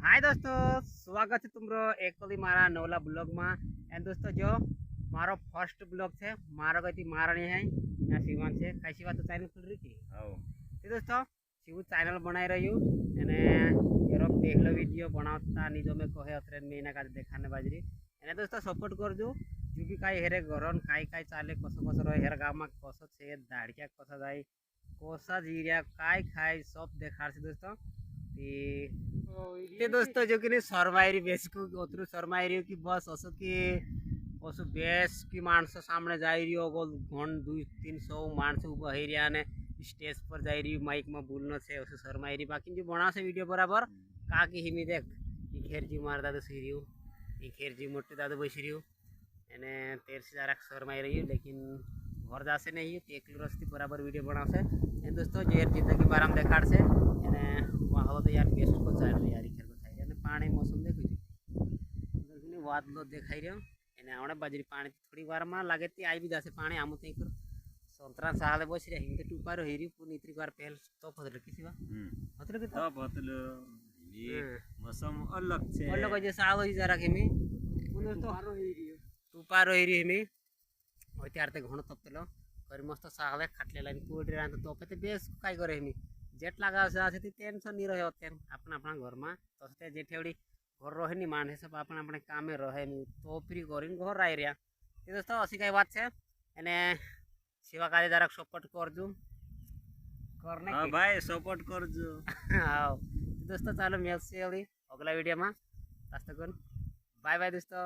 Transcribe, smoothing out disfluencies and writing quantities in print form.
हाय दोस्तों, स्वागत है तुमरो एक तो मारा नवला ब्लॉग में। एंड दोस्तों जो मारो फर्स्ट ब्लॉग है मारो गति मारणी है या शिवान से कैसी बात तो चैनल खुल रही थी। तो दोस्तों शिव चैनल बनाई रही हूँ एने एरो देख लो वीडियो बनाता नहीं जो मैं कहे अतरे में इना का देखाने बाजरी एने दोस्तों सपोर्ट कर दो जो भी काई हेरे गरन काई काई चाले कसो कसो रहे हेर गामा कसो से दाड़िया कसो जाई कोसा जीरिया काय खाई सब देखार से दोस्तों। ते दोस्तों जो कि सरमायरी बेस को ओतरु सरमायरी की बस असो की असो बेस की मानस सामने जाई रही हो घन 200-300 मानस ऊपर ही रिया ने स्टेज पर जाई रही माइक में बोलनो से असो सरमायरी बाकी जो बना से वीडियो बराबर का की हिमी देख ई खेर जी मार दादो सीरियो ई खेर जी मोटे दादो बसरियो एने तेर से जरा सरमायरी लेकिन घर जा से नहीं ते एकलो रस्ती बराबर वीडियो बना से एन दोस्तों जेर जिंदगी बाराम देखाड़ से एने वहाँ तो यार बेस्ट को चाल यार खेर को थाई एने पानी मौसम देखो जी वादलो देखाई रहो एने आवड़े बाजरी पानी थोड़ी बार में लागे ती आई भी जासे पानी आमु तई कर संतरा साले बस रे हिंदे टुपार हेरी पुनी इतरी बार पहल तो फदल किसी बा फदल के तो फदल ये मौसम अलग छे अलग जे साव ही जरा केमी पुनो तो टुपार हेरी हेमी ओय त्यारते घण तपतलो करी मस्त साले खाटले लाइन कोडी रान तो पते बेस काय करे हेमी जेट लगा से ती टेंशन नहीं रहे होते अपना अपना घर में तो से जेठेवड़ी घर रहे नहीं मान सब अपने अपने काम में रहे नहीं तो फ्री करीन घर आई रहा ये दोस्तों असी कई बात है एने सेवा कार्य जरा सपोर्ट कर दू करने हां भाई सपोर्ट कर जो हां दोस्तों चलो मिलसे अगला वीडियो में तब तक बाय बाय दोस्तों।